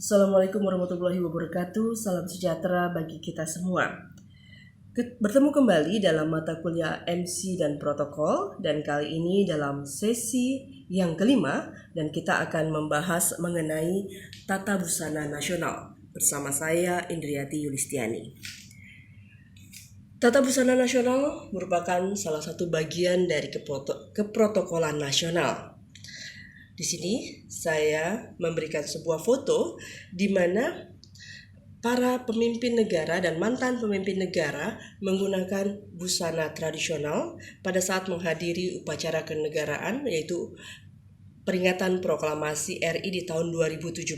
Assalamualaikum warahmatullahi wabarakatuh. Salam sejahtera bagi kita semua. Bertemu kembali dalam mata kuliah MC dan protokol, dan kali ini dalam sesi yang kelima, dan kita akan membahas mengenai tata busana nasional bersama saya Indriati Yulistiani. Tata busana nasional merupakan salah satu bagian dari keprotokolan nasional. Di sini saya memberikan sebuah foto di mana para pemimpin negara dan mantan pemimpin negara menggunakan busana tradisional pada saat menghadiri upacara kenegaraan, yaitu peringatan proklamasi RI di tahun 2017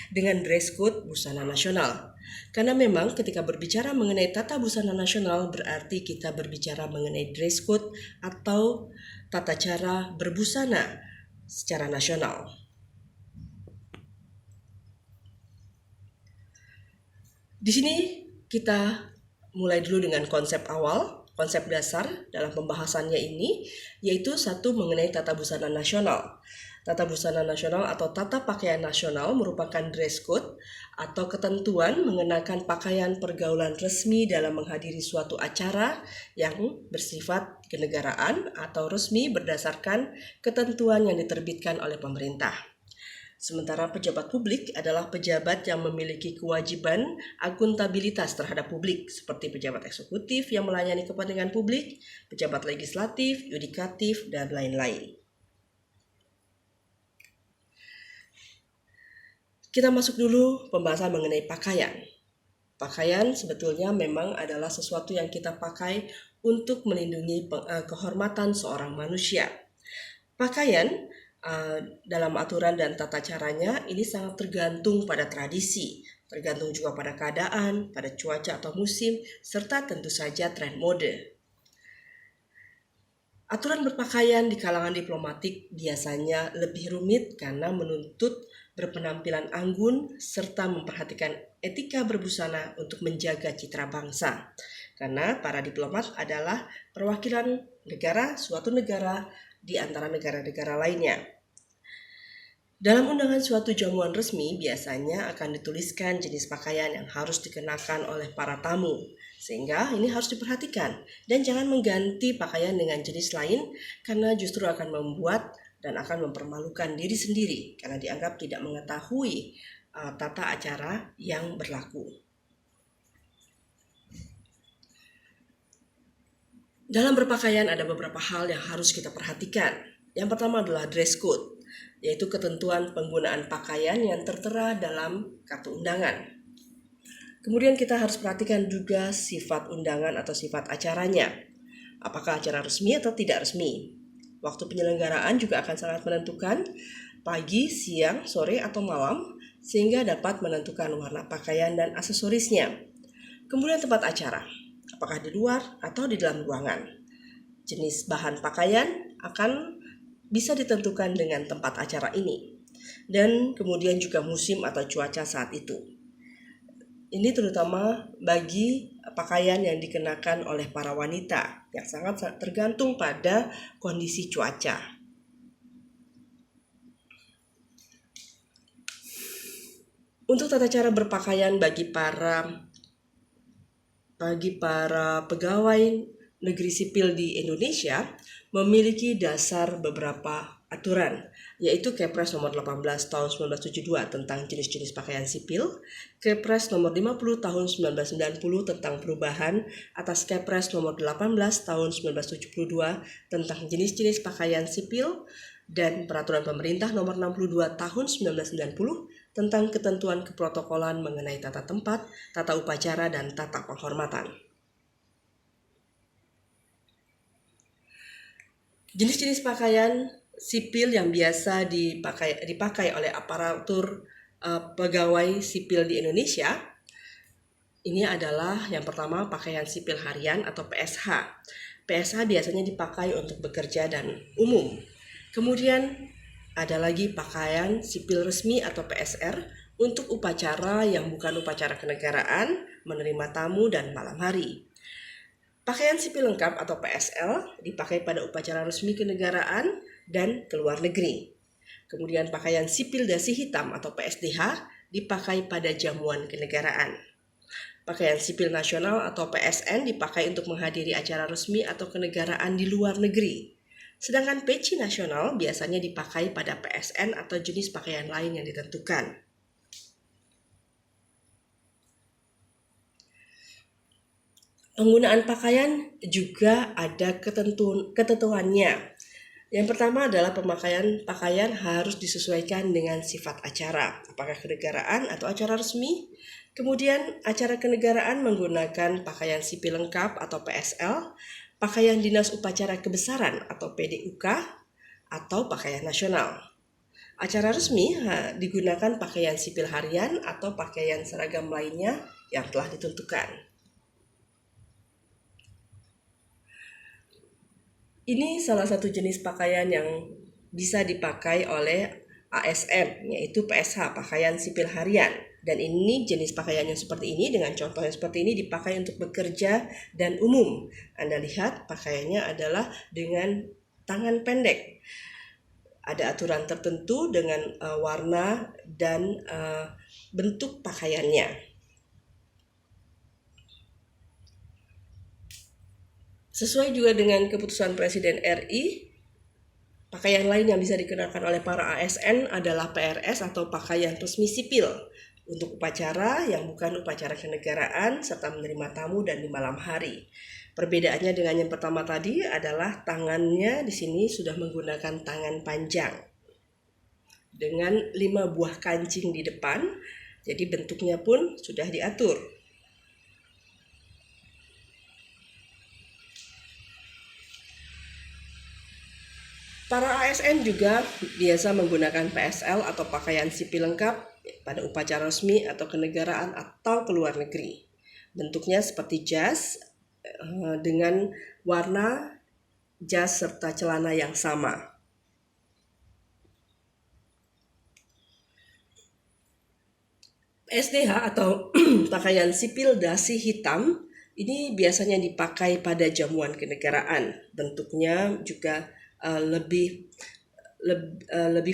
dengan dress code busana nasional. Karena memang ketika berbicara mengenai tata busana nasional berarti kita berbicara mengenai dress code atau tata cara berbusana secara nasional. Di sini kita mulai dulu dengan konsep awal, konsep dasar dalam pembahasannya ini, yaitu satu mengenai tata busana nasional. Tata busana nasional atau tata pakaian nasional merupakan dress code atau ketentuan mengenakan pakaian pergaulan resmi dalam menghadiri suatu acara yang bersifat kenegaraan atau resmi berdasarkan ketentuan yang diterbitkan oleh pemerintah. Sementara pejabat publik adalah pejabat yang memiliki kewajiban akuntabilitas terhadap publik, seperti pejabat eksekutif yang melayani kepentingan publik, pejabat legislatif, yudikatif, dan lain-lain. Kita masuk dulu pembahasan mengenai pakaian. Pakaian sebetulnya memang adalah sesuatu yang kita pakai untuk melindungi kehormatan seorang manusia. Pakaian dalam aturan dan tata caranya ini sangat tergantung pada tradisi, tergantung juga pada keadaan, pada cuaca atau musim, serta tentu saja tren mode. Aturan berpakaian di kalangan diplomatik biasanya lebih rumit karena menuntut berpenampilan anggun serta memperhatikan etika berbusana untuk menjaga citra bangsa. Karena para diplomat adalah perwakilan negara, suatu negara di antara negara-negara lainnya. Dalam undangan suatu jamuan resmi biasanya akan dituliskan jenis pakaian yang harus dikenakan oleh para tamu, sehingga ini harus diperhatikan dan jangan mengganti pakaian dengan jenis lain karena justru akan membuat dan akan mempermalukan diri sendiri karena dianggap tidak mengetahui tata acara yang berlaku. Dalam berpakaian ada beberapa hal yang harus kita perhatikan. Yang pertama adalah dress code, yaitu ketentuan penggunaan pakaian yang tertera dalam kartu undangan. Kemudian kita harus perhatikan juga sifat undangan atau sifat acaranya. Apakah acara resmi atau tidak resmi? Waktu penyelenggaraan juga akan sangat menentukan pagi, siang, sore, atau malam, sehingga dapat menentukan warna pakaian dan aksesorisnya. Kemudian tempat acara, apakah di luar atau di dalam ruangan. Jenis bahan pakaian akan bisa ditentukan dengan tempat acara ini. Dan kemudian juga musim atau cuaca saat itu. Ini terutama bagi pakaian yang dikenakan oleh para wanita yang sangat tergantung pada kondisi cuaca. Untuk tata cara berpakaian bagi para pegawai negeri sipil di Indonesia memiliki dasar beberapa aturan, yaitu Kepres nomor 18 tahun 1972 tentang jenis-jenis pakaian sipil, Kepres nomor 50 tahun 1990 tentang perubahan atas Kepres nomor 18 tahun 1972 tentang jenis-jenis pakaian sipil, dan Peraturan Pemerintah nomor 62 tahun 1990 tentang ketentuan keprotokolan mengenai tata tempat, tata upacara, dan tata penghormatan. Jenis-jenis pakaian sipil yang biasa dipakai oleh aparatur pegawai sipil di Indonesia, ini adalah yang pertama pakaian sipil harian atau PSH. PSH biasanya dipakai untuk bekerja dan umum. Kemudian ada lagi pakaian sipil resmi atau PSR untuk upacara yang bukan upacara kenegaraan, menerima tamu, dan malam hari. Pakaian sipil lengkap atau PSL dipakai pada upacara resmi kenegaraan dan ke luar negeri. Kemudian pakaian sipil dasi hitam atau PSDH dipakai pada jamuan kenegaraan. Pakaian sipil nasional atau PSN dipakai untuk menghadiri acara resmi atau kenegaraan di luar negeri. Sedangkan peci nasional biasanya dipakai pada PSN atau jenis pakaian lain yang ditentukan. Penggunaan pakaian juga ada ketentuannya. Yang pertama adalah pemakaian pakaian harus disesuaikan dengan sifat acara, apakah kenegaraan atau acara resmi. Kemudian acara kenegaraan menggunakan pakaian sipil lengkap atau PSL, pakaian dinas upacara kebesaran atau PDUK, atau pakaian nasional. Acara resmi digunakan pakaian sipil harian atau pakaian seragam lainnya yang telah ditentukan. Ini salah satu jenis pakaian yang bisa dipakai oleh ASN, yaitu PSH, pakaian sipil harian. Dan ini jenis pakaian yang seperti ini dengan contoh yang seperti ini dipakai untuk bekerja dan umum. Anda lihat pakaiannya adalah dengan tangan pendek. Ada aturan tertentu dengan warna dan bentuk pakaiannya. Sesuai juga dengan keputusan Presiden RI, pakaian lain yang bisa dikenakan oleh para ASN adalah PRS atau pakaian resmi sipil untuk upacara yang bukan upacara kenegaraan serta menerima tamu dan di malam hari. Perbedaannya dengan yang pertama tadi adalah tangannya di sini sudah menggunakan tangan panjang dengan 5 buah kancing di depan, jadi bentuknya pun sudah diatur. Para ASN juga biasa menggunakan PSL atau pakaian sipil lengkap pada upacara resmi atau kenegaraan atau ke luar negeri. Bentuknya seperti jas dengan warna jas serta celana yang sama. SDH atau pakaian sipil dasi hitam ini biasanya dipakai pada jamuan kenegaraan. Bentuknya juga lebih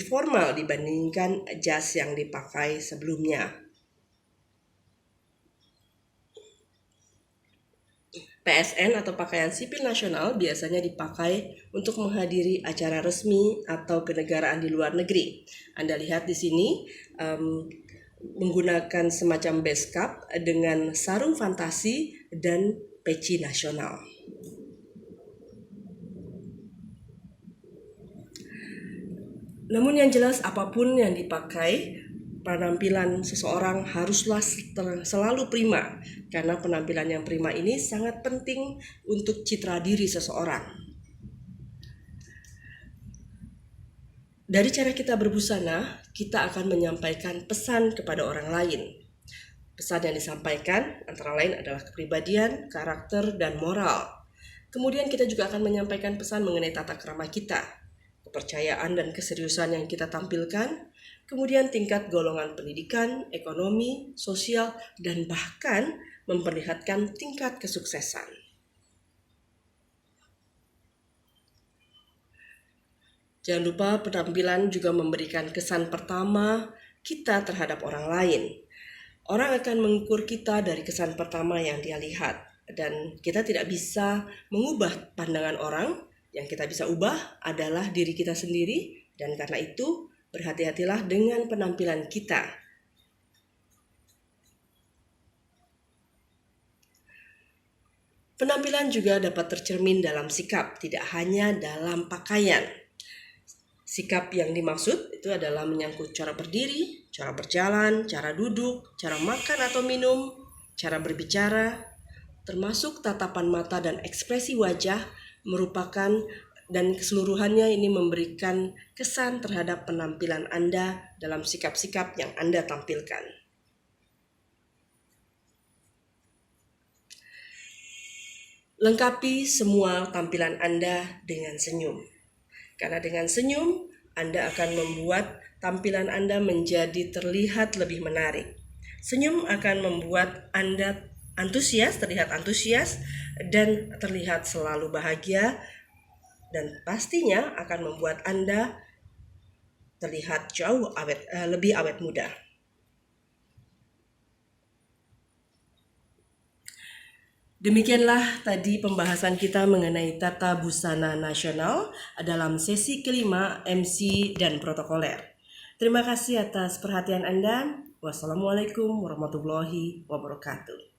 formal dibandingkan jas yang dipakai sebelumnya. PSN atau pakaian sipil nasional biasanya dipakai untuk menghadiri acara resmi atau kenegaraan di luar negeri. Anda lihat di sini menggunakan semacam beskap dengan sarung fantasi dan peci nasional. Namun yang jelas apapun yang dipakai, penampilan seseorang haruslah selalu prima, karena penampilan yang prima ini sangat penting untuk citra diri seseorang. Dari cara kita berbusana, kita akan menyampaikan pesan kepada orang lain. Pesan yang disampaikan antara lain adalah kepribadian, karakter, dan moral. Kemudian kita juga akan menyampaikan pesan mengenai tata krama kita, kepercayaan dan keseriusan yang kita tampilkan, kemudian tingkat golongan pendidikan, ekonomi, sosial, dan bahkan memperlihatkan tingkat kesuksesan. Jangan lupa penampilan juga memberikan kesan pertama kita terhadap orang lain. Orang akan mengukur kita dari kesan pertama yang dia lihat, dan kita tidak bisa mengubah pandangan orang. Yang kita bisa ubah adalah diri kita sendiri, dan karena itu berhati-hatilah dengan penampilan kita. Penampilan juga dapat tercermin dalam sikap, tidak hanya dalam pakaian. Sikap yang dimaksud itu adalah menyangkut cara berdiri, cara berjalan, cara duduk, cara makan atau minum, cara berbicara, termasuk tatapan mata dan ekspresi wajah merupakan dan keseluruhannya ini memberikan kesan terhadap penampilan Anda dalam sikap-sikap yang Anda tampilkan. Lengkapi semua tampilan Anda dengan senyum. Karena dengan senyum, Anda akan membuat tampilan Anda menjadi terlihat lebih menarik. Senyum akan membuat Anda terlihat antusias, dan terlihat selalu bahagia, dan pastinya akan membuat Anda terlihat lebih awet muda. Demikianlah tadi pembahasan kita mengenai tata busana nasional dalam sesi kelima MC dan protokoler. Terima kasih atas perhatian Anda. Wassalamualaikum warahmatullahi wabarakatuh.